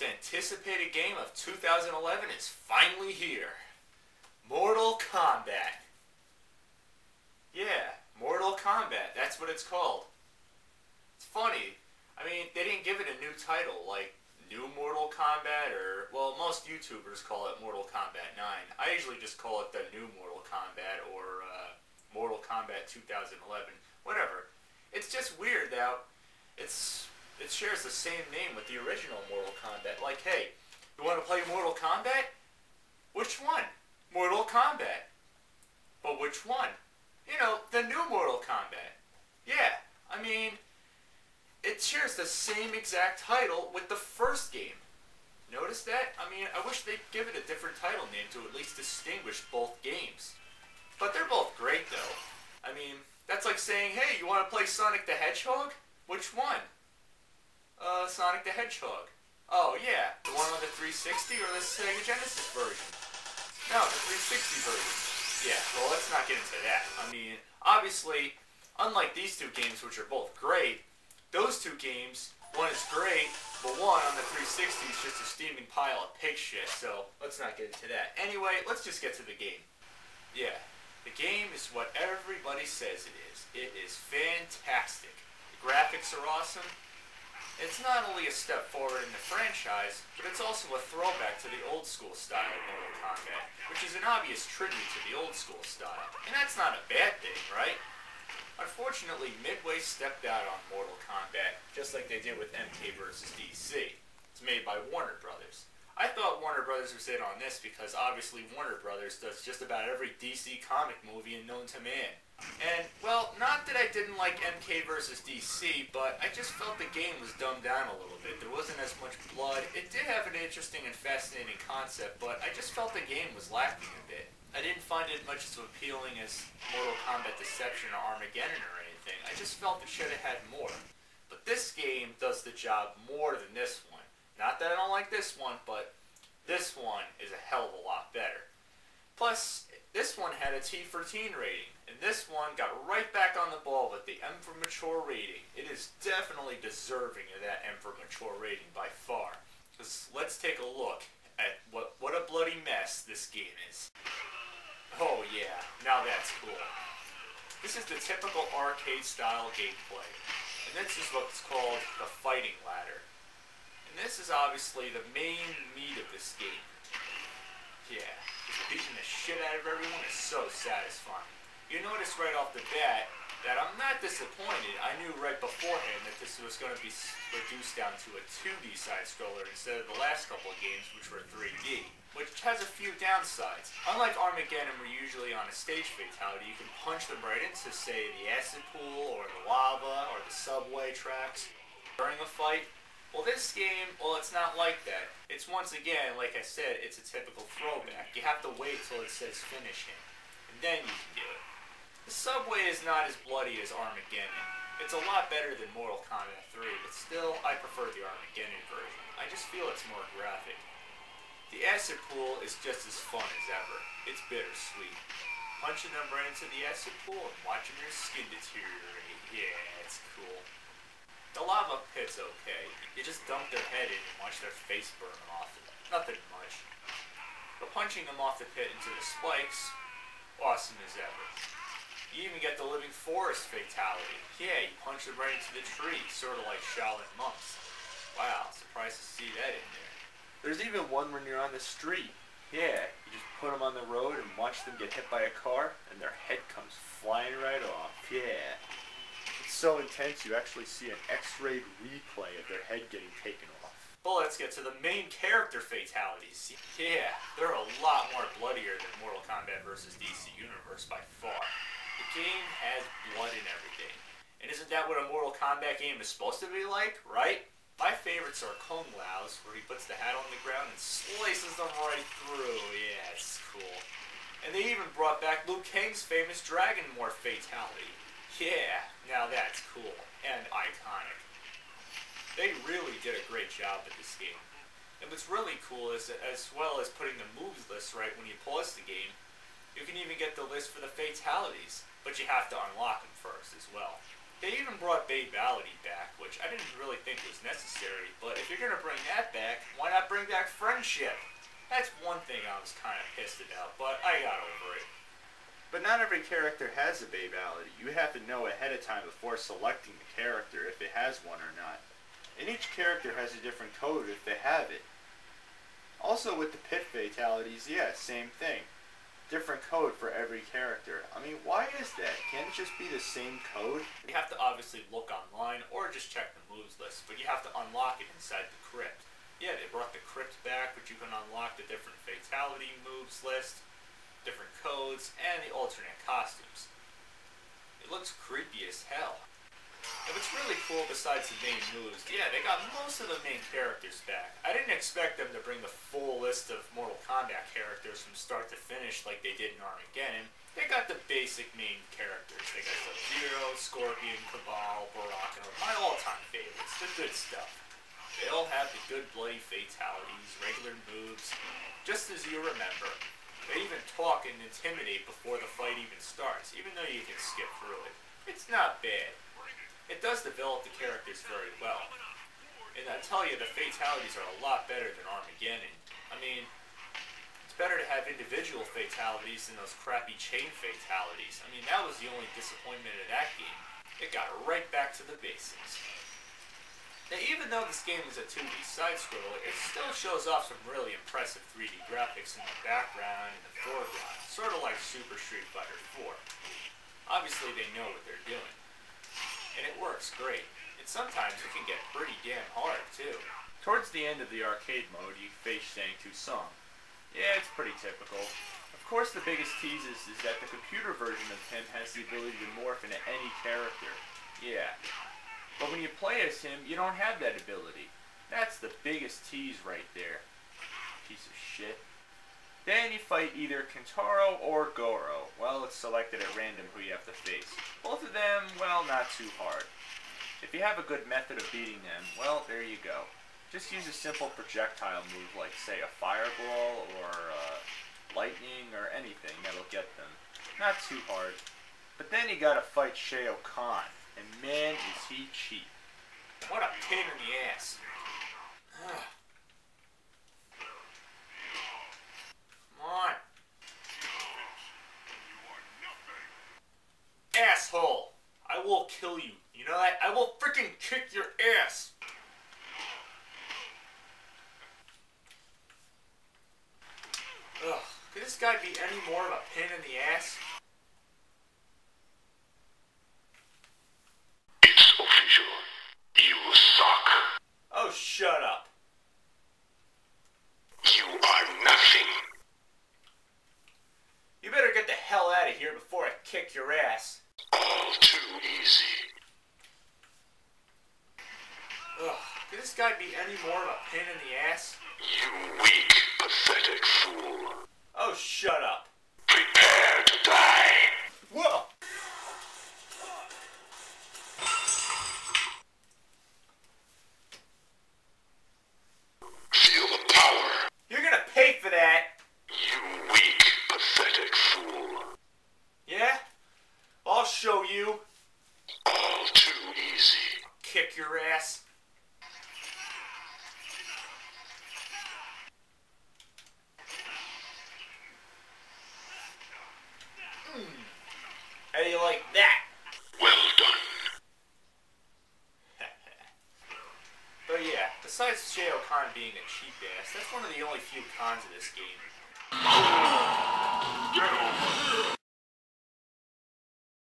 anticipated game of 2011 is finally here. Mortal Kombat. Yeah, Mortal Kombat, that's what it's called. It's funny, I mean, they didn't give it a new title, like New Mortal Kombat, or, well, most YouTubers call it Mortal Kombat 9. I usually just call it the New Mortal Kombat, or Mortal Kombat 2011, whatever. It's just weird that it shares the same name with the original Mortal Kombat. Like, hey, you want to play Mortal Kombat? Which one? Mortal Kombat. But which one? You know, the new Mortal Kombat. Yeah, I mean, it shares the same exact title with the first game. Notice that? I mean, I wish they'd give it a different title name to at least distinguish both games. But they're both great, though. I mean, that's like saying, hey, you want to play Sonic the Hedgehog? Which one? Sonic the Hedgehog. Oh, yeah, the one on the 360 or the Sega Genesis version? No, the 360 version. Yeah, well, let's not get into that. I mean, obviously, unlike these two games, which are both great, those two games, one is great, but one on the 360 is just a steaming pile of pig shit, so let's not get into that. Anyway, let's just get to the game. Yeah, the game is what everybody says it is. It is fantastic. The graphics are awesome. It's not only a step forward in the franchise, but it's also a throwback to the old school style of Mortal Kombat, which is an obvious tribute to the old school style. And that's not a bad thing, right? Unfortunately, Midway stepped out on Mortal Kombat, just like they did with MK vs. DC. It's made by Warner Brothers. I thought Warner Brothers was in on this because obviously Warner Brothers does just about every DC comic movie known to man. And, well, not that I didn't like MK vs. DC, but I just felt the game was dumbed down a little bit. There wasn't as much blood. It did have an interesting and fascinating concept, but I just felt the game was lacking a bit. I didn't find it much as appealing as Mortal Kombat Deception or Armageddon or anything. I just felt it should have had more. But this game does the job more than this one. Not that I don't like this one, but this one is a hell of a lot better. Plus, this one had a T for teen rating, and this one got right back on the ball with the M for mature rating. It is definitely deserving of that M for mature rating by far. Because let's take a look at what a bloody mess this game is. Oh yeah, now that's cool. This is the typical arcade-style gameplay, and this is what's called the fighting ladder. And this is obviously the main meat of this game. Yeah, just beating the shit out of everyone is so satisfying. You notice right off the bat that I'm not disappointed. I knew right beforehand that this was going to be reduced down to a 2D side-scroller instead of the last couple of games, which were 3D, which has a few downsides. Unlike Armageddon, where usually on a stage fatality, you can punch them right into, say, the acid pool, or the lava, or the subway tracks during a fight. Well, this game, well, it's not like that. It's once again, like I said, it's a typical throwback. You have to wait till it says finish him, and then you can do it. The subway is not as bloody as Armageddon. It's a lot better than Mortal Kombat 3, but still, I prefer the Armageddon version. I just feel it's more graphic. The acid pool is just as fun as ever. It's bittersweet. Punching them right into the acid pool and watching their skin deteriorate. Yeah, it's cool. The lava pit's okay. You just dump their head in and watch their face burn off. Nothing much. But punching them off the pit into the spikes, awesome as ever. You even get the living forest fatality. Yeah, you punch them right into the tree, sort of like Shaolin monks. Wow, surprised to see that in there. There's even one when you're on the street. Yeah, you just put them on the road and watch them get hit by a car, and their head comes flying right off. Yeah. It's so intense you actually see an X-rayed replay of their head getting taken off. But let's get to the main character fatalities. Yeah, they're a lot more bloodier than Mortal Kombat vs. DC Universe by far. The game has blood and everything. And isn't that what a Mortal Kombat game is supposed to be like, right? My favorites are Kung Lao's, where he puts the hat on the ground and slices them right through. Yeah, it's cool. And they even brought back Liu Kang's famous Dragon Morph fatality. Yeah, now that's cool and iconic. They really did a great job with this game. And what's really cool is that as well as putting the moves list right when you pause the game, you can even get the list for the fatalities, but you have to unlock them first as well. They even brought Babality back, which I didn't really think was necessary, but if you're going to bring that back, why not bring back Friendship? That's one thing I was kind of pissed about, but I got over it. But not every character has a Babality. You have to know ahead of time before selecting the character if it has one or not. And each character has a different code if they have it. Also with the pit fatalities, yeah, same thing. Different code for every character. I mean, why is that? Can't it just be the same code? You have to obviously look online or just check the moves list, but you have to unlock it inside the crypt. Yeah, they brought the crypt back, but you can unlock the different fatality moves list, different codes, and the alternate costumes. It looks creepy as hell. And what's really cool besides the main moves, yeah, they got most of the main characters back. I didn't expect them to bring the full list of Mortal Kombat characters from start to finish like they did in Armageddon. They got the basic main characters. They got Sub-Zero, Scorpion, Cabal, Baraka, my all-time favorites, the good stuff. They all have the good bloody fatalities, regular moves, just as you remember. They even talk and intimidate before the fight even starts, even though you can skip through it. It's not bad. It does develop the characters very well. And I tell you, the fatalities are a lot better than Armageddon. I mean, it's better to have individual fatalities than those crappy chain fatalities. I mean, that was the only disappointment of that game. It got right back to the basics. Now, even though this game is a 2D side-scroller, it still shows off some really impressive 3D graphics in the background and the foreground, sort of like Super Street Fighter 4. Obviously, they know what they're doing. And it works great. And sometimes it can get pretty damn hard, too. Towards the end of the arcade mode, you face Shang Tsung. Yeah, it's pretty typical. Of course, the biggest tease is that the computer version of him has the ability to morph into any character. Yeah. But when you play as him, you don't have that ability. That's the biggest tease right there. Piece of shit. Then you fight either Kentaro or Goro. Well, it's selected at random who you have to face. Both of them, well, not too hard. If you have a good method of beating them, well, there you go. Just use a simple projectile move like, say, a fireball or lightning or anything that'll get them. Not too hard. But then you gotta fight Shao Kahn, and man, is he cheap. What a pain in the ass. On. Asshole! I will kill you. You know that? I will freaking kick your ass! Ugh, could this guy be any more of a pain in the ass? It's official. You suck. Oh, shut up. You are nothing. You better get the hell out of here before I kick your ass. All too easy. Ugh, could this guy be any more of a pain in the ass? You weak, pathetic fool. Oh, shut up. Prepare to die. Whoa! Feel the power. You're gonna pay for that! You weak, pathetic fool. Yeah? I'll show you. All too easy. Kick your ass. How do you like that? Well done. But yeah, besides Shao Kahn being a cheap ass, that's one of the only few cons of this game. Get over